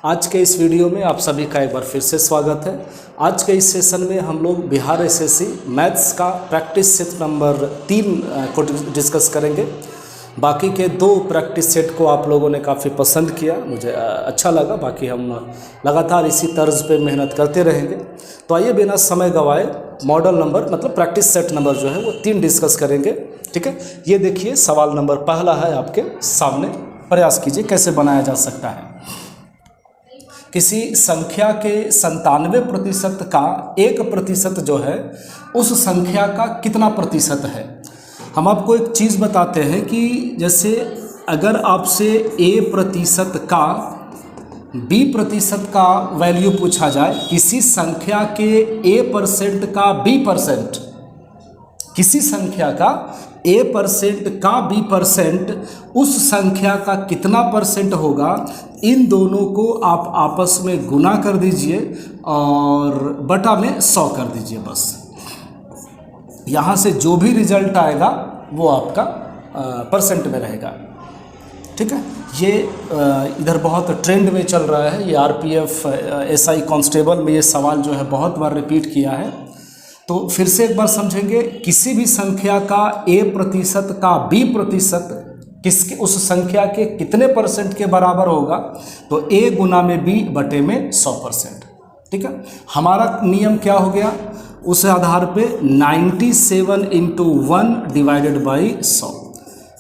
आज के इस वीडियो में आप सभी का एक बार फिर से स्वागत है। आज के इस सेशन में हम लोग बिहार एसएससी मैथ्स का प्रैक्टिस सेट नंबर 3 को डिस्कस करेंगे। बाकी के 2 प्रैक्टिस सेट को आप लोगों ने काफ़ी पसंद किया, मुझे अच्छा लगा। बाकी हम लगातार इसी तर्ज पे मेहनत करते रहेंगे। तो आइए बिना समय गंवाए मॉडल नंबर मतलब प्रैक्टिस सेट नंबर जो है वो 3 डिस्कस करेंगे। ठीक है, ये देखिए सवाल नंबर पहला है आपके सामने। प्रयास कीजिए कैसे बनाया जा सकता है। किसी संख्या के 97% का 1% जो है उस संख्या का कितना प्रतिशत है। हम आपको एक चीज़ बताते हैं कि जैसे अगर आपसे A% का B% का वैल्यू पूछा जाए, किसी संख्या के A% का B%, किसी संख्या का A% का B%, उस संख्या का कितना परसेंट होगा, इन दोनों को आप आपस में गुना कर दीजिए और बटा में 100 कर दीजिए। बस यहाँ से जो भी रिजल्ट आएगा वो आपका परसेंट में रहेगा। ठीक है, ये इधर बहुत ट्रेंड में चल रहा है। ये RPF SI कांस्टेबल में ये सवाल जो है बहुत बार रिपीट किया है। तो फिर से एक बार समझेंगे, किसी भी संख्या का A% का B% किसके उस संख्या के कितने परसेंट के बराबर होगा, तो A गुना में B बटे में 100%। ठीक है, हमारा नियम क्या हो गया, उस आधार पे 97 × 1 डिवाइडेड बाई 100,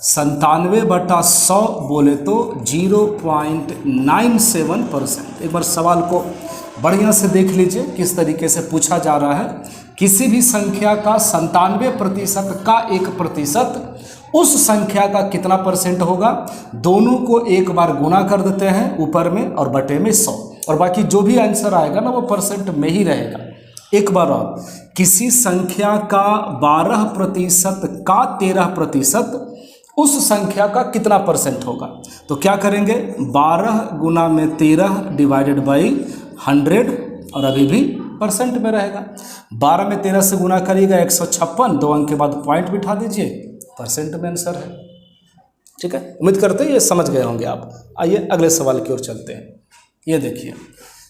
97/100 बोले तो 0.97%। एक बार सवाल को बढ़िया से देख लीजिए किस तरीके से पूछा जा रहा है। किसी भी संख्या का 97% का 1%, उस संख्या का कितना परसेंट होगा, दोनों को एक बार गुना कर देते हैं ऊपर में और बटे में 100, और बाकी जो भी आंसर आएगा ना वो परसेंट में ही रहेगा। एक बार और, किसी संख्या का 12% का 13%, उस संख्या का कितना परसेंट होगा, तो क्या करेंगे, 12 गुना में 13 डिवाइडेड बाई 100, और अभी भी परसेंट में रहेगा। 12 में 13 से गुना करिएगा 156, 2 अंक के बाद पॉइंट बिठा दीजिए, परसेंट में आंसर है। ठीक है, उम्मीद करते हैं ये समझ गए होंगे आप। आइए अगले सवाल की ओर चलते हैं। ये देखिए,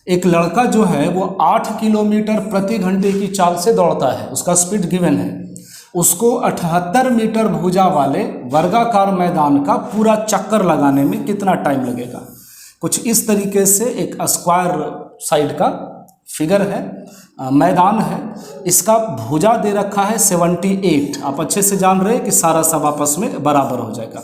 एक लड़का जो है वो 8 किलोमीटर प्रति घंटे की चाल से दौड़ता है, उसका स्पीड गिवन है। उसको 78 मीटर भुजा वाले वर्गाकार मैदान का पूरा चक्कर लगाने में कितना टाइम लगेगा। कुछ इस तरीके से एक स्क्वायर साइड का फिगर है, मैदान है, इसका भुजा दे रखा है 78। आप अच्छे से जान रहे हैं कि सारा सब आपस में बराबर हो जाएगा।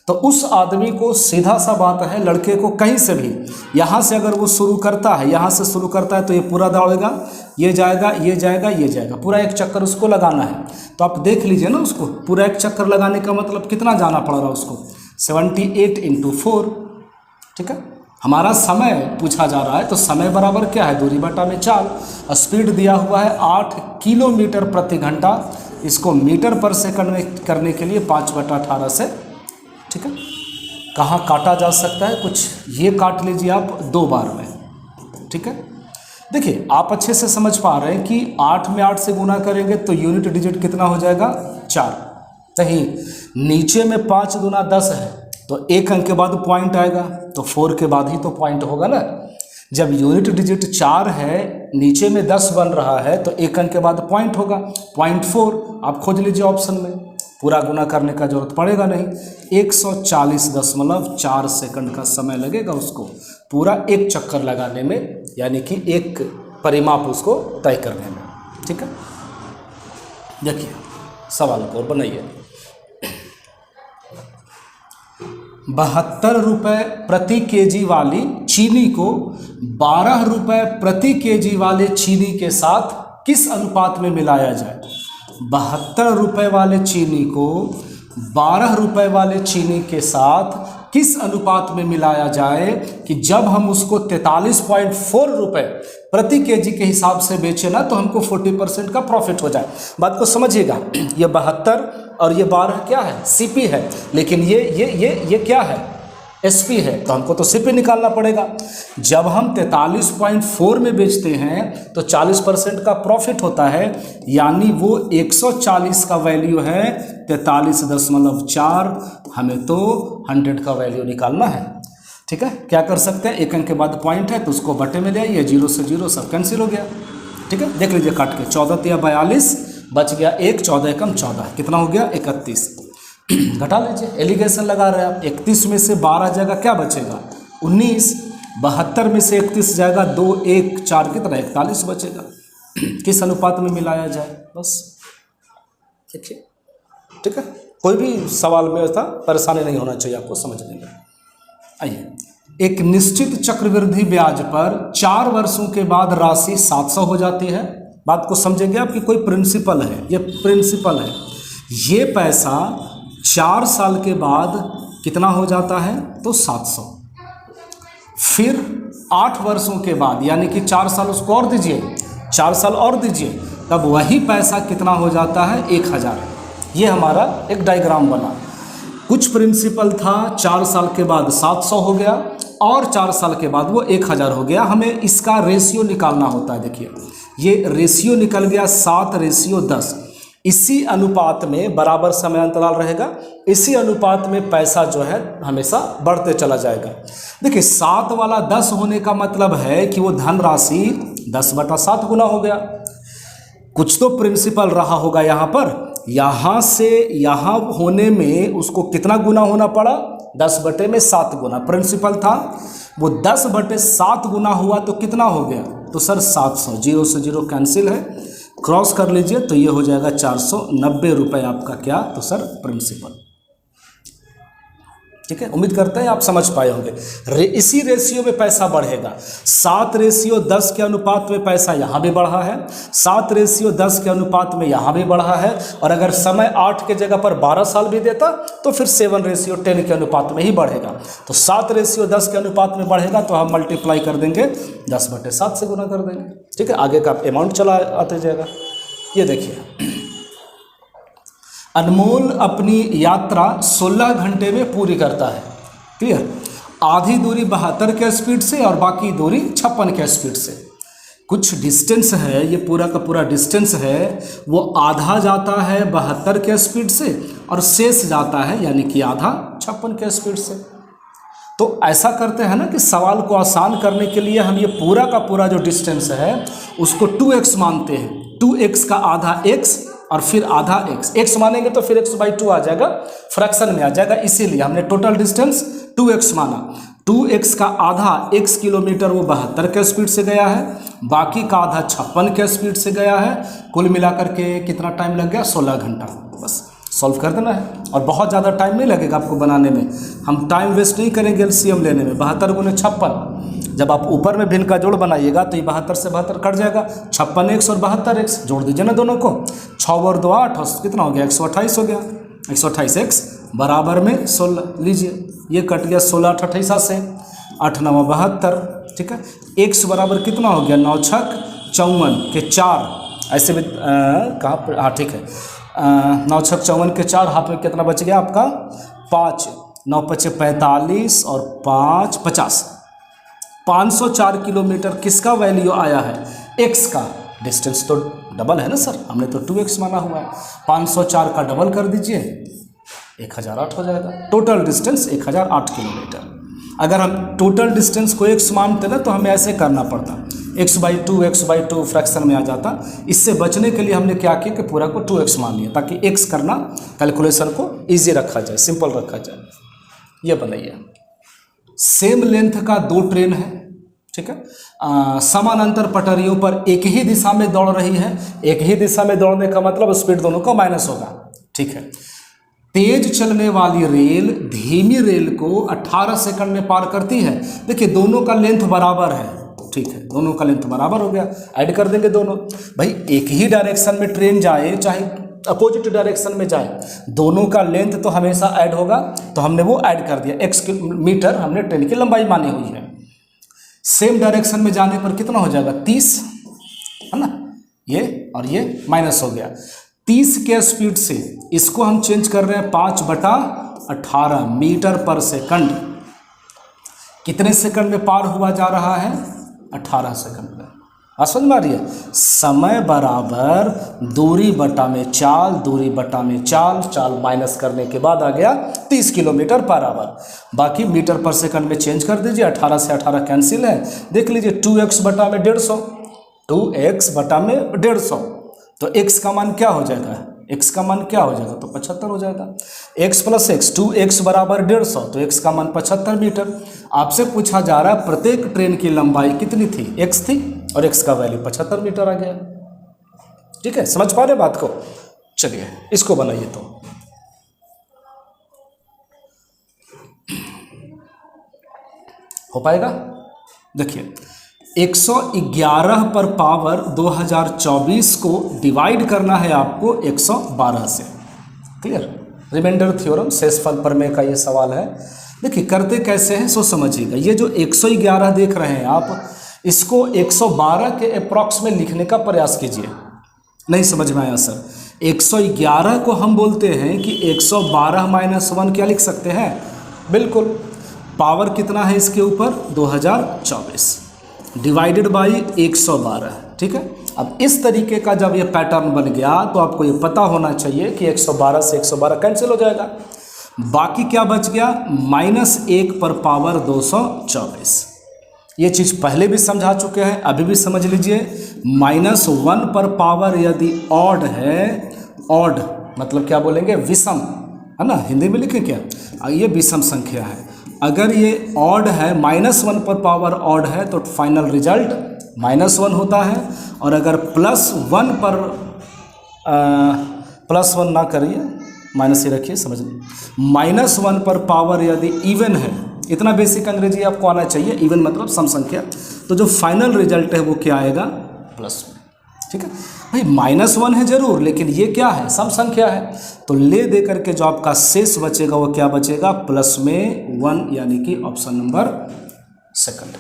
तो उस आदमी को सीधा सा बात है, लड़के को कहीं से भी यहाँ से अगर वो शुरू करता है, यहाँ से शुरू करता है तो ये पूरा दौड़ेगा, ये जाएगा, ये जाएगा, ये जाएगा, पूरा एक चक्कर उसको लगाना है। तो आप देख लीजिए ना, उसको पूरा एक चक्कर लगाने का मतलब कितना जाना पड़ रहा है उसको, 78 × 4। ठीक है, हमारा समय पूछा जा रहा है तो समय बराबर क्या है, दूरी बटा में 4। स्पीड दिया हुआ है 8 किलोमीटर प्रति घंटा, इसको मीटर पर सेकंड में करने के लिए 5/18 से, ठीक है, कहाँ काटा जा सकता है, कुछ ये काट लीजिए आप 2 बार में। ठीक है, देखिए आप अच्छे से समझ पा रहे हैं कि 8 में 8 से गुना करेंगे तो यूनिट डिजिट कितना हो जाएगा, 4। सही, नीचे में 5 दूना 10 है तो 1 अंक के बाद पॉइंट आएगा, तो 4 के बाद ही तो पॉइंट होगा ना। जब यूनिट डिजिट 4 है, नीचे में 10 बन रहा है, तो 1 अंक के बाद पॉइंट होगा, 0.4 आप खोज लीजिए ऑप्शन में। पूरा गुना करने का जरूरत पड़ेगा नहीं। 140.4 सेकंड का समय लगेगा उसको पूरा एक चक्कर लगाने में, यानी कि एक परिमाप उसको तय करने में। ठीक है, देखिए सवाल को बनाइए। 72 रुपये प्रति केजी वाली चीनी को 12 रुपये प्रति केजी वाले चीनी के साथ किस अनुपात में मिलाया जाए। 72 रुपये वाले चीनी को 12 रुपये वाले चीनी के साथ किस अनुपात में मिलाया जाए कि जब हम उसको 43.4 रुपये प्रति केजी के हिसाब से बेचे ना तो हमको 40% का प्रॉफिट हो जाए। बात को समझिएगा, ये 72 और ये 12 क्या है, CP है, लेकिन ये क्या है, SP है, तो हमको तो CP निकालना पड़ेगा। जब हम 43.4 में बेचते हैं तो 40% का प्रॉफिट होता है, यानी वो 140 का वैल्यू है 43.4, हमें तो 100 का वैल्यू निकालना है। ठीक है, क्या कर सकते हैं, एक अंक के बाद पॉइंट है तो उसको बटे में ले आइए, 0 से 0 सब कैंसिल हो गया। ठीक है, देख लीजिए काट के, 14 तिया 42 बच गया 1, 14 एकम 14, कितना हो गया 31। घटा लीजिए, एलिगेशन लगा रहे हैं आप। 31 में से 12 जगह क्या बचेगा 19, 72 में से 31 जाएगा 2, 1, 4 कितना 41 बचेगा। किस अनुपात में मिलाया जाए, बस देखिए। ठीक है, कोई भी सवाल में था परेशानी नहीं होना चाहिए आपको समझने में। आइए, एक निश्चित चक्रवृद्धि ब्याज पर 4 वर्षों के बाद राशि 700 हो जाती है। बात को समझेंगे आप कि कोई प्रिंसिपल है, ये प्रिंसिपल है, ये पैसा 4 साल के बाद कितना हो जाता है तो 700। फिर 8 वर्षों के बाद यानी कि 4 साल उसको और दीजिए, 4 साल और दीजिए, तब वही पैसा कितना हो जाता है 1000। ये हमारा एक डायग्राम बना। कुछ प्रिंसिपल था, 4 साल के बाद 700 हो गया और 4 साल के बाद वो 1000 हो गया। हमें इसका रेशियो निकालना होता है। देखिए ये रेशियो निकल गया 7:10। इसी अनुपात में बराबर समय अंतराल रहेगा, इसी अनुपात में पैसा जो है हमेशा बढ़ते चला जाएगा। देखिए 7 वाला 10 होने का मतलब है कि वो धनराशि 10/7 गुना हो गया। कुछ तो प्रिंसिपल रहा होगा यहाँ पर, यहाँ से यहाँ होने में उसको कितना गुना होना पड़ा 10/7 गुना। प्रिंसिपल था वो 10/7 गुना हुआ तो कितना हो गया तो सर 700। 0 से 0 कैंसिल है, क्रॉस कर लीजिए तो ये हो जाएगा 490 रुपये आपका क्या तो सर प्रिंसिपल। ठीक है, उम्मीद करते हैं आप समझ पाए होंगे। इसी रेशियो में पैसा बढ़ेगा। 7:10 के अनुपात में पैसा यहाँ भी बढ़ा है, 7:10 के अनुपात में यहाँ भी बढ़ा है। और अगर समय 8 के जगह पर 12 साल भी देता तो फिर 7:10 के अनुपात में ही बढ़ेगा। तो 7:10 के अनुपात में बढ़ेगा तो हम मल्टीप्लाई कर देंगे 10/7 से गुना कर देंगे। ठीक है, आगे का अमाउंट चला आते जाएगा। ये देखिए अनमोल अपनी यात्रा 16 घंटे में पूरी करता है। क्लियर, आधी दूरी 72 के स्पीड से और बाकी दूरी 56 के स्पीड से। कुछ डिस्टेंस है, ये पूरा का पूरा डिस्टेंस है वो आधा जाता है 72 के स्पीड से और शेष जाता है यानी कि आधा 56 के स्पीड से। तो ऐसा करते हैं ना कि सवाल को आसान करने के लिए हम ये पूरा का पूरा जो डिस्टेंस है उसको 2x मानते हैं। 2x का आधा x और फिर आधा x मानेंगे तो फिर x/2 आ जाएगा, फ्रैक्शन में आ जाएगा, इसीलिए हमने टोटल डिस्टेंस 2x माना। 2x का आधा x किलोमीटर वो 72 के स्पीड से गया है, बाकी का आधा 56 के स्पीड से गया है। कुल मिलाकर के कितना टाइम लग गया 16 घंटा। बस सॉल्व कर देना है और बहुत ज़्यादा टाइम नहीं लगेगा आपको बनाने में। हम टाइम वेस्ट नहीं करेंगे एलसीएम लेने में। 72 × 56, जब आप ऊपर में भिन्न का जोड़ बनाइएगा तो ये 72 से 72 कट जाएगा, 56x और 72x जोड़ दीजिए ना दोनों को, 6 और 2 8 कितना हो गया 128 हो गया। 128x बराबर में 16 लीजिए, ये कट गया 16 8 28 से 8 9 72। ठीक है, x बराबर कितना हो गया 9 6 54 के 4, ऐसे भी कहाँ पर, हाँ ठीक है 9 6 54 के 4, हाथ में कितना बच गया आपका 5, 9 5 45 और 5 50। 504 किलोमीटर किसका वैल्यू आया है x का। डिस्टेंस तो डबल है ना सर, हमने तो 2x माना हुआ है। 504 का डबल कर दीजिए 1008 हो जाएगा। Total distance 1008 kilometre. अगर हम टोटल डिस्टेंस को x मानते ना तो हमें ऐसे करना पड़ता, x/2 फ्रैक्शन में आ जाता। इससे बचने के लिए हमने क्या किया कि पूरा को 2x मान लिया ताकि x करना कैलकुलेशन को ईजी रखा जाए, सिंपल रखा जाए। ये बनाइए, सेम लेंथ का 2 ट्रेन है। ठीक है, समानांतर पटरियों पर एक ही दिशा में दौड़ रही है। एक ही दिशा में दौड़ने का मतलब स्पीड दोनों का माइनस होगा। ठीक है, तेज चलने वाली रेल धीमी रेल को 18 सेकंड में पार करती है। देखिए दोनों का लेंथ बराबर है। ठीक है, दोनों का लेंथ बराबर हो गया, ऐड कर देंगे दोनों। भाई एक ही डायरेक्शन में ट्रेन जाए चाहे अपोजिट डायरेक्शन में जाए, दोनों का लेंथ तो हमेशा ऐड होगा, तो हमने वो ऐड कर दिया। x मीटर हमने ट्रेन की लंबाई मानी हुई है। सेम डायरेक्शन में जाने पर कितना हो जाएगा 30, है ना, ये और ये माइनस हो गया। 30 के स्पीड से इसको हम चेंज कर रहे हैं 5/18 मीटर पर सेकंड। कितने सेकंड में पार हुआ जा रहा है 18 सेकंड में, समझ में आ रही है? समय बराबर दूरी बटा में चाल, दूरी बटा में चाल, चाल माइनस करने के बाद आ गया 30 किलोमीटर पर आवर। बाकी मीटर पर सेकंड में चेंज कर दीजिए, 18 से 18 कैंसिल है। देख लीजिए 2x बटा में 150, 2x बटा में 150, तो x का मान क्या हो जाएगा? x का मान क्या हो जाएगा? तो 75 हो जाएगा। x प्लस एक्स, 2x बराबर 150, तो x का मान 75 मीटर। आपसे पूछा जा रहा है प्रत्येक ट्रेन की लंबाई कितनी थी? x थी, और x का वैल्यू 75 मीटर आ गया। ठीक है, समझ पा रहे बात को? चलिए इसको बनाइए तो हो पाएगा। देखिए 111 पर पावर 2024 को डिवाइड करना है आपको 112 से। क्लियर? रिमाइंडर थ्योरम, शेषफल प्रमेय का ये सवाल है। देखिए करते कैसे हैं सो समझिएगा। ये जो 111 देख रहे हैं आप, इसको 112 के अप्रॉक्स में लिखने का प्रयास कीजिए। नहीं समझ में आया सर? 111 को हम बोलते हैं कि 112 माइनस 1 क्या लिख सकते हैं? बिल्कुल। पावर कितना है इसके ऊपर? 2024 डिवाइडेड बाई 112। ठीक है, अब इस तरीके का जब ये पैटर्न बन गया तो आपको ये पता होना चाहिए कि 112 से 112 कैंसिल हो जाएगा। बाकी क्या बच गया? -1 पर पावर 224। ये चीज़ पहले भी समझा चुके हैं, अभी भी समझ लीजिए। -1 पर पावर यदि ऑड है, ऑड मतलब क्या बोलेंगे? विषम, है ना? हिंदी में लिखें क्या? ये विषम संख्या है। अगर ये ऑड है, -1 पर पावर ऑड है, तो फाइनल रिजल्ट -1 होता है। और अगर +1 पर +1 ना करिए, माइनस ही रखिए, समझ लीजिए। -1 पर पावर यदि इवन है, इतना बेसिक अंग्रेजी आपको आना चाहिए, इवन मतलब सम संख्या, तो जो फाइनल रिजल्ट है वो क्या आएगा? +1। ठीक है भाई, -1 है जरूर, लेकिन ये क्या है? सम संख्या है, तो ले दे करके जो आपका शेष बचेगा वो क्या बचेगा? प्लस में 1, यानी कि ऑप्शन नंबर सेकंड।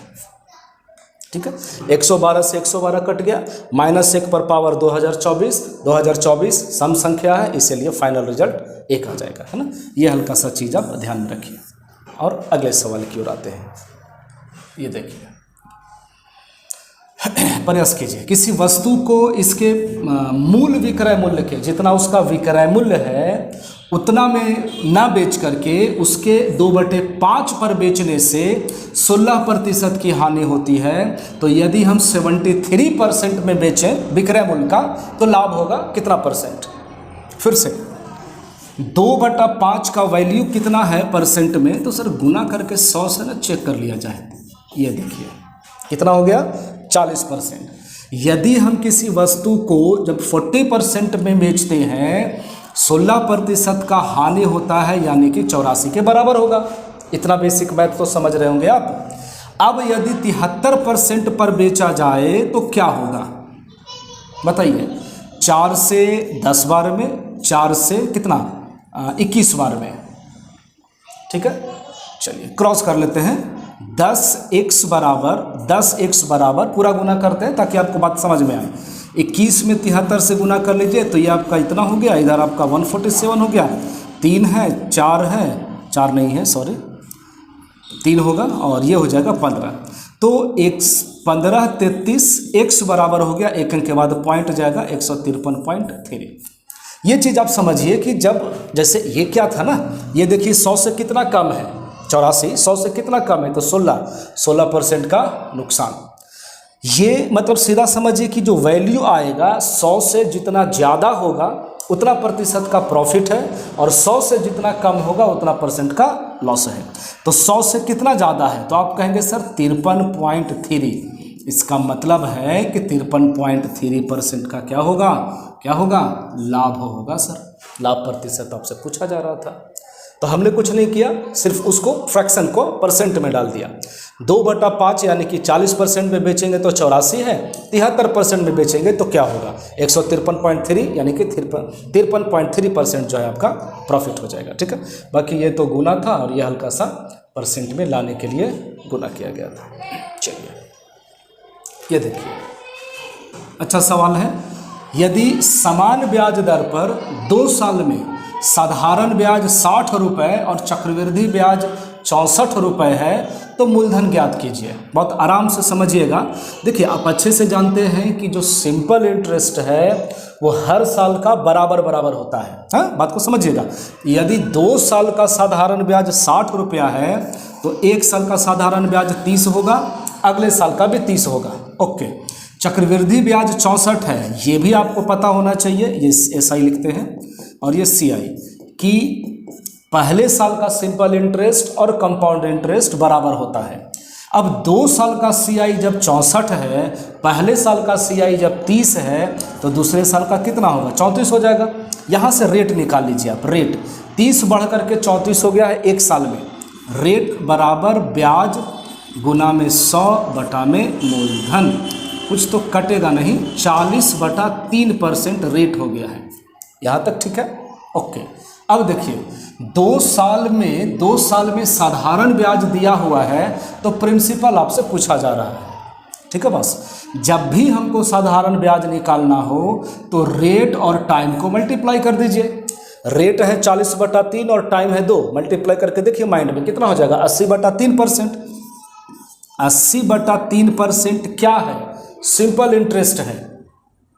ठीक है, 112 से 112 कट गया, -1 पर पावर 2024 सम संख्या है, इसीलिए फाइनल रिजल्ट 1 आ जाएगा, है ना? ये हल्का सा चीज़ आप ध्यान में रखिए। और अगले सवाल की ओर आते हैं। ये देखिए, प्रयास कीजिए किसी वस्तु को इसके मूल विक्रय मूल्य के, जितना उसका विक्रय मूल्य है उतना में ना बेच करके उसके 2/5 पर बेचने से 16% की हानि होती है। तो यदि हम 73% में बेचें विक्रय मूल्य का, तो लाभ होगा कितना %? फिर से 2/5 का वैल्यू कितना है परसेंट में? तो सर गुना करके 100 से ना चेक कर लिया जाए। ये देखिए कितना हो गया? 40%। यदि हम किसी वस्तु को जब 40% में बेचते हैं, 16% का हानि होता है, यानी कि 84 के बराबर होगा। इतना बेसिक मैथ तो समझ रहे होंगे आप। अब यदि 73% पर बेचा जाए तो क्या होगा बताइए? 4 से 10 बार में, 4 से कितना 21 बार में। ठीक है, चलिए क्रॉस कर लेते हैं। 10x बराबर पूरा गुना करते हैं ताकि आपको बात समझ में आए। 21 में 73 से गुना कर लीजिए तो ये आपका इतना हो गया, इधर आपका 147 हो गया। 3 है, 4 है, 4 नहीं है सॉरी, 3 होगा और ये हो जाएगा 15। तो x 15 33 x बराबर हो गया, एक अंक के बाद पॉइंट जाएगा 153.3। ये चीज़ आप समझिए कि जब जैसे ये क्या था ना, ये देखिए 100 से कितना कम है 84, 100 से कितना कम है तो 16% का नुकसान। ये मतलब सीधा समझिए कि जो वैल्यू आएगा 100 से जितना ज़्यादा होगा उतना प्रतिशत का प्रॉफिट है, और 100 से जितना कम होगा उतना % का लॉस है। तो 100 से कितना ज़्यादा है तो आप कहेंगे सर 53.3। इसका मतलब है कि 53.3% का क्या होगा? क्या होगा? लाभ होगा सर। लाभ प्रतिशत आपसे पूछा जा रहा था, तो हमने कुछ नहीं किया, सिर्फ उसको फ्रैक्शन को परसेंट में डाल दिया। 2/5 यानी कि 40% में बेचेंगे तो 84 है, 73% में बेचेंगे तो क्या होगा? 153.3 यानी कि 53.3% जो है आपका प्रॉफिट हो जाएगा। ठीक है, बाकी ये तो गुना था और ये हल्का सा परसेंट में लाने के लिए गुना किया गया था। चलिए ये देखिए, अच्छा सवाल है। यदि समान ब्याज दर पर 2 साल में साधारण ब्याज 60 रुपये और चक्रवृद्धि ब्याज 64 रुपये है, तो मूलधन ज्ञात कीजिए। बहुत आराम से समझिएगा। देखिए आप अच्छे से जानते हैं कि जो सिंपल इंटरेस्ट है वो हर साल का बराबर बराबर होता है। हाँ, बात को समझिएगा। यदि 2 साल का साधारण ब्याज 60 रुपया है तो 1 साल का साधारण ब्याज 30 होगा, अगले साल का भी 30 होगा। ओके। चक्रवृद्धि ब्याज 64 है, ये भी आपको पता होना चाहिए। ये SI लिखते हैं और ये CI कि पहले साल का सिंपल इंटरेस्ट और कंपाउंड इंटरेस्ट बराबर होता है। अब 2 साल का CI जब 64 है, पहले साल का CI जब 30 है, तो दूसरे साल का कितना होगा? 34 हो जाएगा। यहाँ से रेट निकाल लीजिए आप। रेट 30 बढ़ करके 34 हो गया है 1 साल में। रेट बराबर ब्याज गुना में 100 बटा में मूलधन, कुछ तो कटेगा नहीं, 40/3% रेट हो गया है। यहाँ तक ठीक है? ओके। अब देखिए 2 साल में साधारण ब्याज दिया हुआ है तो प्रिंसिपल आपसे पूछा जा रहा है। ठीक है बस। जब भी हमको साधारण ब्याज निकालना हो तो रेट और टाइम को मल्टीप्लाई कर दीजिए। रेट है 40/3 और टाइम है 2, मल्टीप्लाई करके देखिए माइंड में कितना हो जाएगा? 80/3%। 80/3% क्या है? सिंपल इंटरेस्ट है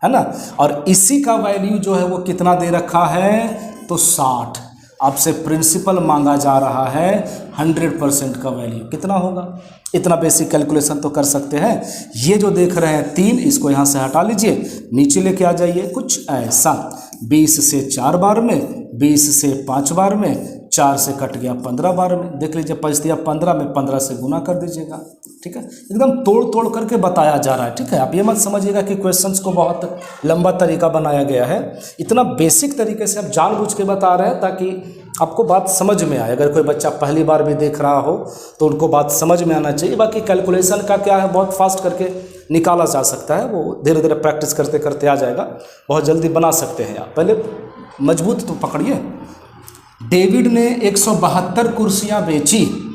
ना। और इसी का वैल्यू जो है वो कितना दे रखा है? तो 60। आपसे प्रिंसिपल मांगा जा रहा है 100% का वैल्यू कितना होगा? इतना बेसिक कैलकुलेशन तो कर सकते हैं। ये जो देख रहे हैं 3, इसको यहाँ से हटा लीजिए, नीचे लेके आ जाइए। कुछ ऐसा 20 से 4 बार में, 20 से 5 बार में, 4 से कट गया 15 बार में। देख लीजिए 5 दिया 15 में, 15 से गुना कर दीजिएगा। ठीक है, एकदम तोड़ तोड़ करके बताया जा रहा है। ठीक है, आप ये मत समझिएगा कि क्वेश्चंस को बहुत लंबा तरीका बनाया गया है। इतना बेसिक तरीके से आप जानबूझ के बता रहे हैं ताकि आपको बात समझ में आए। अगर कोई बच्चा पहली बार भी देख रहा हो तो उनको बात समझ में आना चाहिए। बाकी कैलकुलेशन का क्या है, बहुत फास्ट करके निकाला जा सकता है, वो धीरे धीरे प्रैक्टिस करते करते आ जाएगा, बहुत जल्दी बना सकते हैं आप। पहले मजबूत तो पकड़िए। डेविड ने 172 कुर्सियाँ बेची।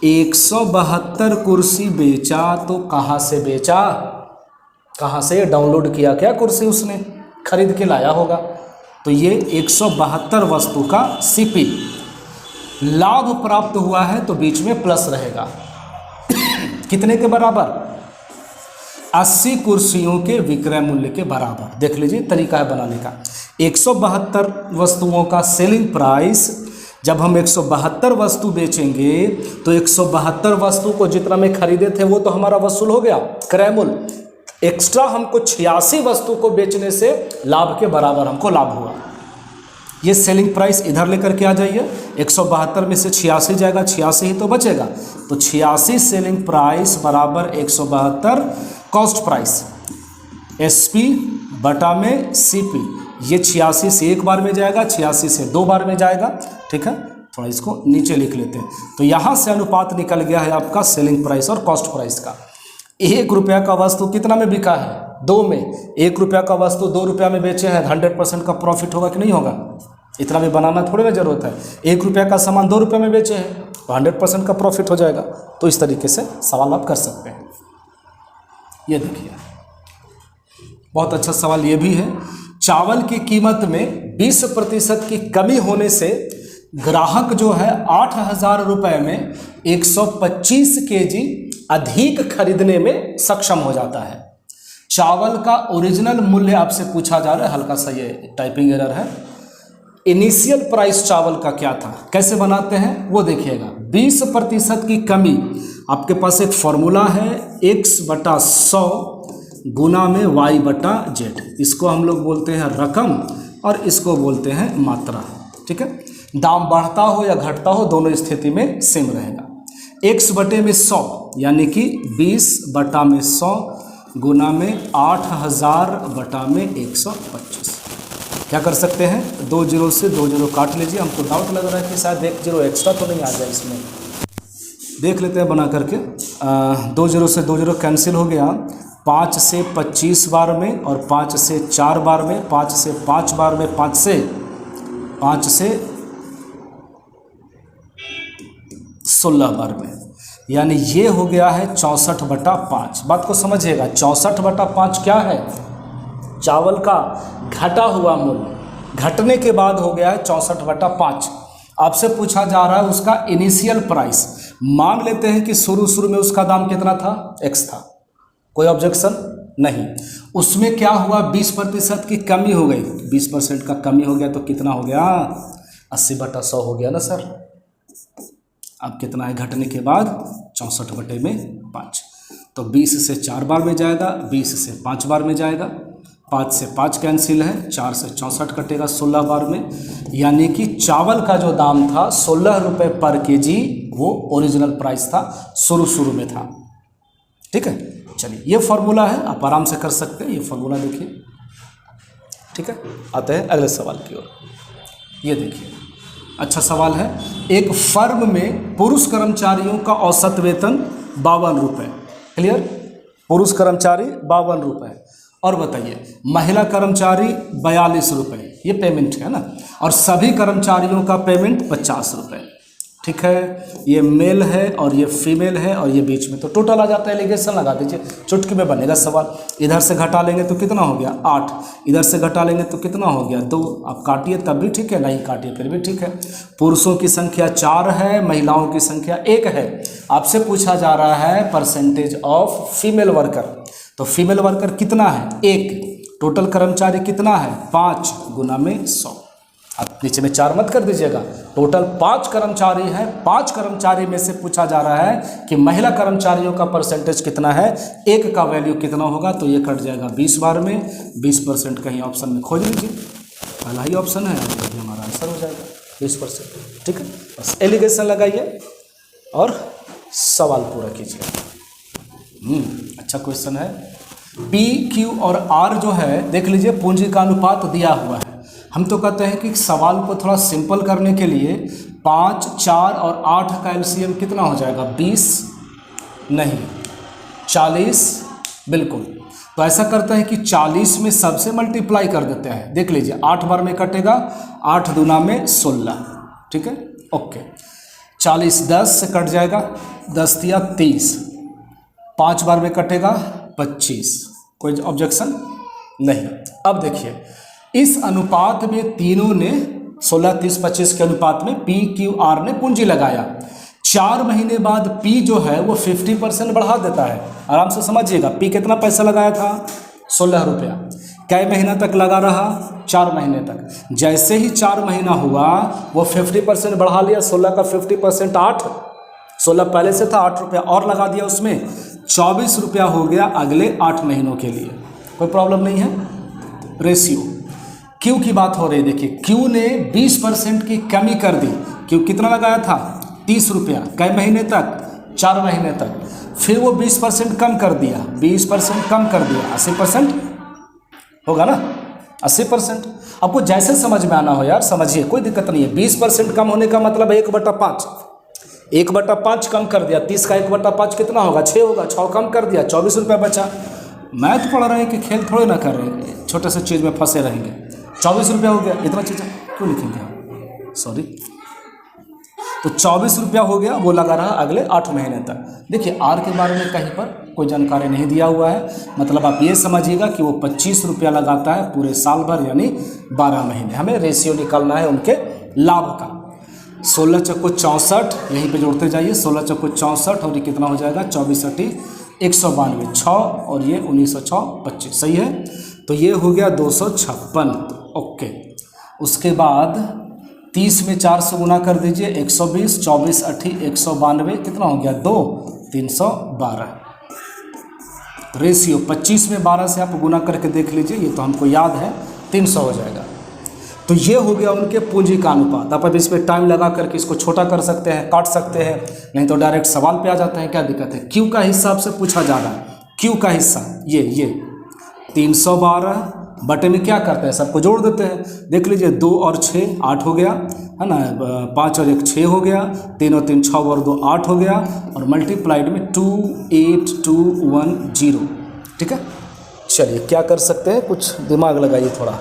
172 कुर्सी बेचा तो कहाँ से बेचा? कहाँ से डाउनलोड किया क्या कुर्सी? उसने खरीद के लाया होगा। तो ये 172 वस्तु का CP। लाभ प्राप्त हुआ है तो बीच में प्लस रहेगा। कितने के बराबर? 80 कुर्सियों के विक्रय मूल्य के बराबर। देख लीजिए तरीका है बनाने का। 172 वस्तुओं का सेलिंग प्राइस, जब हम 172 वस्तु बेचेंगे तो 172 वस्तु को जितना में खरीदे थे वो तो हमारा वसूल हो गया, क्रय मूल्य। एक्स्ट्रा हमको 86 वस्तु को बेचने से लाभ के बराबर हमको लाभ हुआ। ये सेलिंग प्राइस इधर लेकर के आ जाइए। 172 में से 86 जाएगा, 86 ही तो बचेगा। तो 86 सेलिंग प्राइस बराबर 172 कॉस्ट प्राइस, SP बटा में CP। ये 86 से 1 बार में जाएगा, 86 से 2 बार में जाएगा। ठीक है, थोड़ा इसको नीचे लिख लेते हैं। तो यहाँ से अनुपात निकल गया है आपका सेलिंग प्राइस और कॉस्ट प्राइस का। 1 रुपया का वस्तु कितना में बिका है? 2 में। 1 रुपया का वस्तु 2 रुपया में बेचे हैं, 100% का प्रॉफिट होगा कि नहीं होगा? इतना भी बनाना थोड़ी ना जरूरत है। 1 रुपया का सामान 2 रुपये में बेचे हैं तो 100% का प्रॉफिट हो जाएगा। तो इस तरीके से सवाल आप कर सकते हैं। ये देखिए बहुत अच्छा सवाल ये भी है। चावल की कीमत में 20% की कमी होने से ग्राहक जो है 8,000 रुपये में 125 kg अधिक खरीदने में सक्षम हो जाता है। चावल का ओरिजिनल मूल्य आपसे पूछा जा रहा है, हल्का सा ये टाइपिंग एरर है। इनिशियल प्राइस चावल का क्या था, कैसे बनाते हैं वो देखिएगा। 20% की कमी, आपके पास एक फॉर्मूला है x/100 गुना में y/z। इसको हम लोग बोलते हैं रकम और इसको बोलते हैं मात्रा। ठीक है, दाम बढ़ता हो या घटता हो दोनों स्थिति में सेम रहेगा। x/100 यानी कि 20/100 गुना में 8,000/125। क्या कर सकते हैं? 2 जीरो से 2 जीरो काट लीजिए। हमको डाउट लग रहा है कि शायद 1 जीरो एक्स्ट्रा तो नहीं आ जाए इसमें। देख लेते हैं बना करके। 2 जीरो से 2 जीरो कैंसिल हो गया। 5 से 25 बार में और 5 से 4 बार में, 5 से 5 बार में, 5 से 16 बार में, यानी ये हो गया है 64/5। बात को समझिएगा, 64/5 क्या है? चावल का घटा हुआ मूल्य, घटने के बाद हो गया है 64/5। आपसे पूछा जा रहा है उसका इनिशियल प्राइस, मान लेते हैं कि शुरू में उसका दाम कितना था, x था, कोई ऑब्जेक्शन नहीं। उसमें क्या हुआ, 20% की कमी हो गई, 20% का कमी हो गया तो कितना हो गया, 80/100 हो गया ना सर। अब कितना है घटने के बाद, 64/5। तो 20 से 4 बार में जाएगा, 20 से 5 बार में जाएगा, 5 से 5 कैंसिल है, 4 से 64 कटेगा 16 बार में। यानी कि चावल का जो दाम था 16 रुपये पर केजी, वो ओरिजिनल प्राइस था, शुरू में था। ठीक है, चलिए ये फॉर्मूला है, आप आराम से कर सकते हैं, ये फॉर्मूला देखिए। ठीक है, आते हैं अगले सवाल की ओर। ये देखिए, अच्छा सवाल है। एक फर्म में पुरुष कर्मचारियों का औसत वेतन 52 रुपये, क्लियर, पुरुष कर्मचारी 52 रुपये, और बताइए महिला कर्मचारी 42 रुपये, ये पेमेंट है ना, और सभी कर्मचारियों का पेमेंट 50 रुपये। ठीक है, ये मेल है और ये फीमेल है और ये बीच में, तो टोटल आ जाता है, एलिगेशन लगा दीजिए, चुटकी में बनेगा सवाल। इधर से घटा लेंगे तो कितना हो गया 8, इधर से घटा लेंगे तो कितना हो गया 2। आप काटिए तब भी ठीक है, नहीं काटिए फिर भी ठीक है। पुरुषों की संख्या 4 है, महिलाओं की संख्या 1 है। आपसे पूछा जा रहा है परसेंटेज ऑफ फीमेल वर्कर, तो फीमेल वर्कर कितना है 1, टोटल कर्मचारी कितना है 5 गुना में 100। आप नीचे में 4 मत कर दीजिएगा, टोटल 5 कर्मचारी हैं, 5 कर्मचारी में से पूछा जा रहा है कि महिला कर्मचारियों का परसेंटेज कितना है, 1 का वैल्यू कितना होगा, तो ये कट जाएगा 20 बार में। 20% कहीं ऑप्शन में खोज लीजिए, पहला ही ऑप्शन है, तो हमारा आंसर हो जाएगा 20%। ठीक है, बस एलिगेशन लगाइए और सवाल पूरा कीजिए। अच्छा क्वेश्चन है। P, Q और R जो है, देख लीजिए पूंजी का अनुपात दिया हुआ है। हम तो कहते हैं कि सवाल को थोड़ा सिंपल करने के लिए 5, 4 और 8 का एलसीएम कितना हो जाएगा, 20 नहीं 40, बिल्कुल। तो ऐसा करते हैं कि 40 में सबसे मल्टीप्लाई कर देते हैं, देख लीजिए 8 बार में कटेगा, 8 दूना में 16। ठीक है, ओके। 40 10 से कट जाएगा, 10 तिया 30, 5 बार में कटेगा 25, कोई ऑब्जेक्शन नहीं। अब देखिए इस अनुपात में तीनों ने 16, 30, 25 के अनुपात में P, Q, R ने पूंजी लगाया। 4 महीने बाद P जो है वो 50% बढ़ा देता है। आराम से समझिएगा, P कितना पैसा लगाया था 16 रुपया, कई महीना तक लगा रहा 4 महीने तक। जैसे ही 4 महीना हुआ वो 50% बढ़ा लिया, 16 का 50% 8, 16 पहले से था 8 रुपया और लगा दिया उसमें, 24 रुपया हो गया अगले 8 महीनों के लिए। कोई प्रॉब्लम नहीं है। रेशियो Q की बात हो रही, देखिए Q ने 20% की कमी कर दी। Q कितना लगाया था 30 रुपया, कई महीने तक 4 महीने तक, फिर वो 20% कम कर दिया, 20% कम कर दिया, 80% होगा ना, 80%। आपको जैसे समझ में आना हो यार समझिए, कोई दिक्कत नहीं है। 20% कम होने का मतलब 1/5, 1/5 कम कर दिया, 30 का 1/5 कितना होगा 6 होगा, 6 कम कर दिया, 24 रुपया बचा। मैथ पढ़ रहे हैं कि खेल थोड़े ना कर रहे हैं, छोटे से चीज़ में फंसे रहेंगे। 24 रुपया हो गया, इतना चीज़ क्यों लिखेंगे आप, सॉरी। तो 24 रुपया हो गया, वो लगा रहा अगले 8 महीने तक। देखिए आर के बारे में कहीं पर कोई जानकारी नहीं दिया हुआ है, मतलब आप ये समझिएगा कि वो 25 रुपया लगाता है पूरे साल भर, यानी 12 महीने। हमें रेशियो निकालना है उनके लाभ का। 16 चौको 64, यहीं पे जोड़ते जाइए, 16 चौको 64 और ये कितना हो जाएगा 24 × 192, 6 और ये 1906 25, सही है। तो ये हो गया 256, ओके। उसके बाद 30 में 4 से गुना कर दीजिए, 120, 24 × 8 192, कितना हो गया 2, 312। रेशियो 25 में 12 से आप गुना करके देख लीजिए, ये तो हमको याद है, 300 हो जाएगा। तो ये हो गया उनके पूंजी का अनुपात। आप अब इस पर टाइम लगा करके इसको छोटा कर सकते हैं, काट सकते हैं, नहीं तो डायरेक्ट सवाल पे आ जाते हैं, क्या दिक्कत है। क्यू का हिस्सा आपसे पूछा जा रहा है, क्यू का हिस्सा ये 312 बटे में क्या करते हैं, सबको जोड़ देते हैं। देख लीजिए 2 और 6 8 हो गया, है ना, 5 और 1 6 हो गया, 3 और 3 6 और 2 8 हो गया, और मल्टीप्लाइड में 28210। ठीक है, चलिए क्या कर सकते हैं, कुछ दिमाग लगाइए थोड़ा।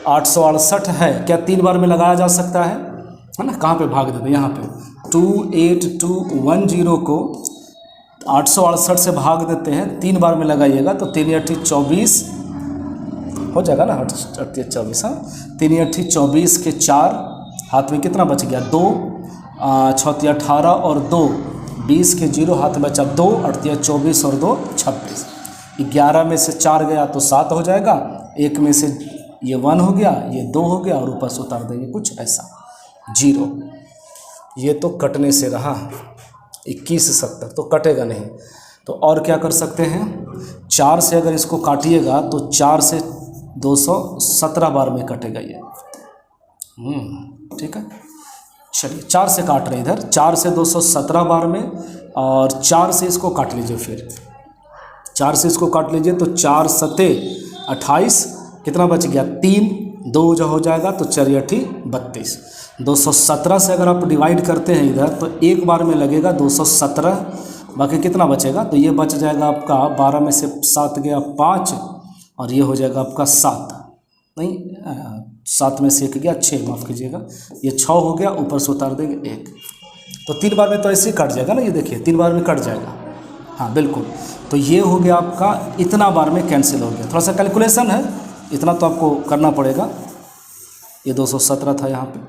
868 है, क्या 3 बार में लगाया जा सकता है ना, कहाँ पे भाग देते हैं, यहाँ पे 28210 को 868 से भाग देते हैं, 3 बार में लगाइएगा तो 3 × 8 24 हो जाएगा ना, 8 × 24, हाँ 3 × 8 24 के 4 हाथ में कितना बच गया 2, 6 × 18 और 2 20 के 0 हाथ में बचा 2, 8 24 और 2 26। 11 में से 4 गया तो 7 हो जाएगा, 1 में से ये 1 हो गया, ये 2 हो गया और ऊपर से उतार देंगे कुछ ऐसा 0। ये तो कटने से रहा 21 70 तो कटेगा नहीं। तो और क्या कर सकते हैं, 4 से अगर इसको काटिएगा तो 4 से 217 बार में कटेगा ये। ठीक है, चलिए 4 से काट रहे हैं इधर, 4 से 217 बार में, और 4 से इसको काट लीजिए, फिर 4 से इसको काट लीजिए तो 4 सते 28, कितना बच गया 3, 2 जो हो जाएगा तो 4 8 32। 217 से अगर आप डिवाइड करते हैं इधर तो एक बार में लगेगा 217, बाकी कितना बचेगा, तो ये बच जाएगा आपका 12 में से 7 गया 5 और ये हो जाएगा आपका 7, नहीं 7 में से 1 गया 6, माफ़ कीजिएगा, ये 6 हो गया, ऊपर से उतार देंगे 1। तो 3 बार में तो ऐसे ही कट जाएगा ना, ये देखिए 3 बार में कट जाएगा, हाँ बिल्कुल। तो ये हो गया आपका, इतना बार में कैंसिल हो गया। थोड़ा सा कैलकुलेशन है, इतना तो आपको करना पड़ेगा। ये 217 था यहाँ पे,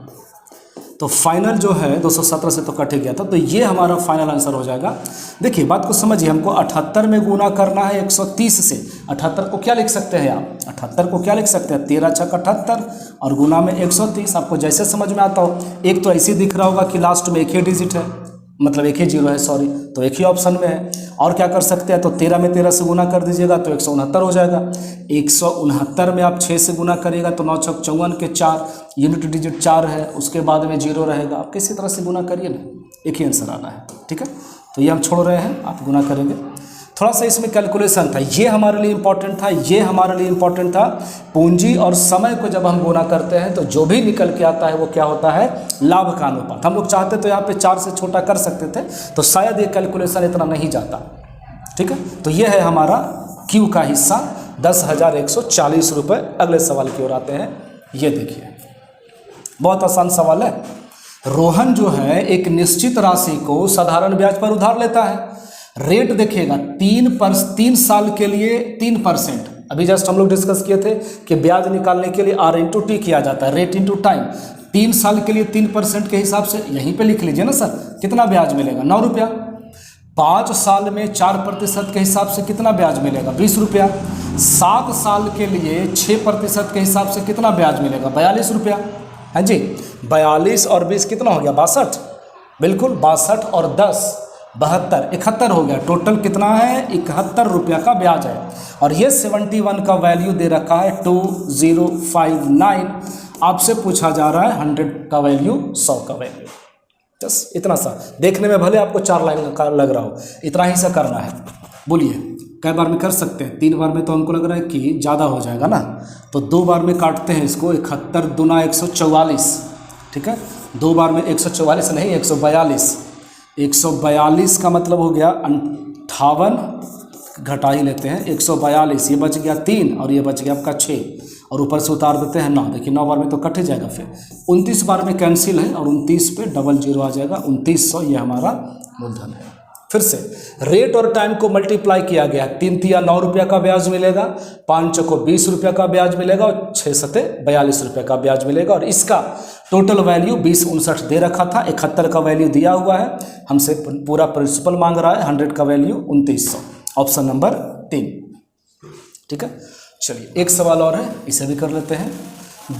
तो फाइनल जो है 217 से तो कट ही गया था, तो ये हमारा फाइनल आंसर हो जाएगा। देखिए बात को समझिए, हमको 78 में गुना करना है 130 से। 78 को क्या लिख सकते हैं आप, 78 को क्या लिख सकते हैं, 13 छक 78 और गुना में 130, आपको जैसे समझ में आता हो। एक तो ऐसे दिख रहा होगा कि लास्ट में एक ही डिजिट है, मतलब एक ही 0 है, सॉरी, तो एक ही ऑप्शन में है। और क्या कर सकते हैं, तो 13 में 13 से गुना कर दीजिएगा तो 169 हो जाएगा। 169 में आप 6 से गुना करिएगा तो 9 छक 54 के 4, यूनिट डिजिट 4 है, उसके बाद में 0 रहेगा। आप किसी तरह से गुना करिए ना, एक ही आंसर आना है। ठीक है, तो ये हम छोड़ रहे हैं, आप गुना करेंगे। थोड़ा सा इसमें कैलकुलेशन था, ये हमारे लिए इंपॉर्टेंट था, ये हमारे लिए इंपॉर्टेंट था। पूंजी और समय को जब हम गुना करते हैं तो जो भी निकल के आता है वो क्या होता है, लाभ का अनुपात। हम लोग चाहते तो यहाँ पे 4 से छोटा कर सकते थे, तो शायद ये कैलकुलेशन इतना नहीं जाता। ठीक है, तो ये है हमारा क्यू का हिस्सा 10,140 रुपये। अगले सवाल की ओर आते हैं, ये देखिए बहुत आसान सवाल है। रोहन जो है एक निश्चित राशि को साधारण ब्याज पर उधार लेता है। रेट देखिएगा 3 साल के लिए 3%। अभी जस्ट हम लोग डिस्कस किए थे कि ब्याज निकालने के लिए R/T किया जाता है, रेट इंटू टाइम। 3 साल के लिए 3% के हिसाब से यहीं पे लिख लीजिए ना सर, कितना ब्याज मिलेगा, 9 रुपया। 5 साल में 4% के हिसाब से कितना ब्याज मिलेगा, 20 रुपया। 7 साल के लिए 6% के हिसाब से कितना ब्याज मिलेगा, 42 रुपया। हाँ जी, 42 और 20 कितना हो गया, 62। बिल्कुल, 62 और 10 72, 71 हो गया। टोटल कितना है, 71 रुपया का ब्याज है। और ये 71 का वैल्यू दे रखा है 2059। आपसे पूछा जा रहा है 100 का वैल्यू, 100 का वैल्यू। बस इतना सा, देखने में भले आपको 4 लाइन का लग रहा हो, इतना ही सा करना है। बोलिए कई बार में कर सकते हैं, 3 बार में तो हमको लग रहा है कि ज़्यादा हो जाएगा ना, तो 2 बार में काटते हैं इसको। 71 दूना 144, ठीक है, 2 बार में 144 नहीं 142। 142 का मतलब हो गया 58, घटा ही लेते हैं 142, ये बच गया 3 और ये बच गया आपका 6 और ऊपर से उतार देते हैं 9। देखिए 9 बार में तो कट ही जाएगा, फिर 29 बार में कैंसिल है और 29 पे डबल 0 आ जाएगा, 2900 ये हमारा मूलधन है। फिर से रेट और टाइम को मल्टीप्लाई किया गया, 3 तिया 9 रुपया का ब्याज मिलेगा, 5 को 20 रुपया का ब्याज मिलेगा और 6 सते 42 रुपये का ब्याज मिलेगा। और इसका टोटल वैल्यू 2059 दे रखा था, 71 का वैल्यू दिया हुआ है, हमसे पूरा प्रिंसिपल मांग रहा है, 100 का वैल्यू 2900, ऑप्शन नंबर 3। ठीक है, चलिए एक सवाल और है, इसे भी कर लेते हैं।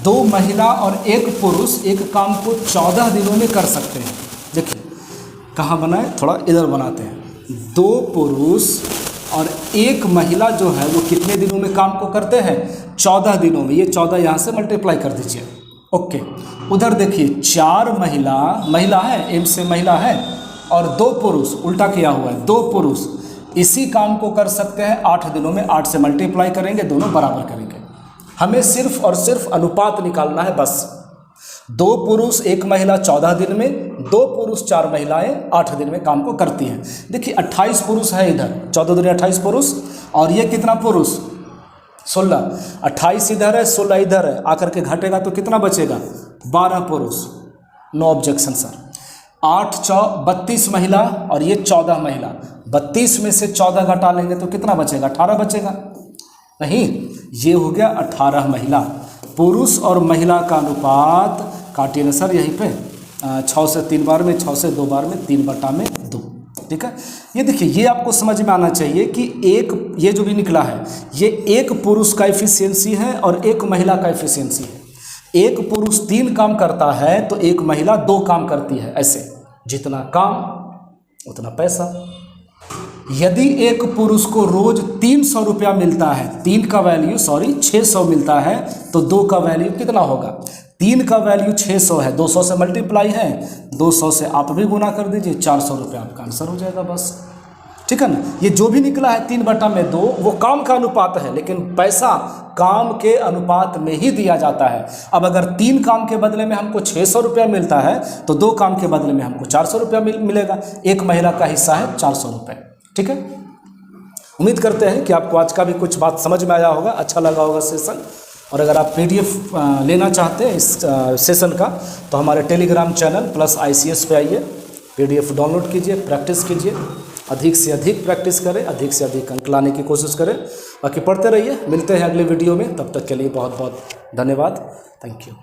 2 महिला और 1 पुरुष एक काम को 14 दिनों में कर सकते हैं। देखिए कहाँ बनाए, थोड़ा इधर बनाते हैं। 2 पुरुष और 1 महिला जो है वो कितने दिनों में काम को करते हैं, 14 दिनों में। ये 14 यहाँ से मल्टीप्लाई कर दीजिए। ओके, उधर देखिए 4 महिला है, एम से महिला है, और 2 पुरुष, उल्टा किया हुआ है, 2 पुरुष इसी काम को कर सकते हैं 8 दिनों में। 8 से मल्टीप्लाई करेंगे, दोनों बराबर करेंगे। हमें सिर्फ और सिर्फ अनुपात निकालना है बस। 2 पुरुष 1 महिला 14 दिन में, 2 पुरुष 4 महिलाएं 8 दिन में काम को करती हैं। देखिए 28 पुरुष है इधर, 14 दूनी 28 पुरुष, और ये कितना पुरुष 16, 28 इधर है 16 इधर है, आकर के घटेगा तो कितना बचेगा, 12 पुरुष। No objection sir. 8 × 32 महिला और ये 14 महिला, 32 में से 14 घटा लेंगे तो कितना बचेगा, 18 बचेगा। नहीं, ये हो गया 18 महिला। पुरुष और महिला का अनुपात काटिए ना सर, यहीं पे 6 से 3 बार में, 6 से 2 बार में, 3/2। ठीक है। ये देखिए, ये आपको समझ में आना चाहिए कि एक ये जो भी निकला है ये एक पुरुष का एफिशिएंसी है और एक महिला का एफिशिएंसी है। एक पुरुष 3 काम करता है तो एक महिला 2 काम करती है, ऐसे जितना काम उतना पैसा। यदि एक पुरुष को रोज 300 रुपया मिलता है, 3 का वैल्यू 600 मिलता है, तो 2 का वैल्यू कितना होगा? 3 का वैल्यू 600 है, 200 से मल्टीप्लाई है, 200 से आप भी गुना कर दीजिए, 400 रुपया आपका आंसर हो जाएगा बस, ठीक है ना। ये जो भी निकला है 3/2 वो काम का अनुपात है, लेकिन पैसा काम के अनुपात में ही दिया जाता है। अब अगर 3 काम के बदले में हमको 600 रुपया मिलता है तो 2 काम के बदले में हमको 400 रुपया मिलेगा। एक महिला का हिस्सा है 400 रुपये, ठीक है। उम्मीद करते हैं कि आपको आज का भी कुछ बात समझ में आया होगा, अच्छा लगा होगा सेशन। और अगर आप PDF लेना चाहते हैं इस सेशन का तो हमारे टेलीग्राम चैनल प्लस ICS पे आइए, PDF डाउनलोड कीजिए, प्रैक्टिस कीजिए, अधिक से अधिक प्रैक्टिस करें, अधिक से अधिक अंक लाने की कोशिश करें। बाकी पढ़ते रहिए, मिलते हैं अगले वीडियो में, तब तक के लिए बहुत बहुत धन्यवाद। Thank you.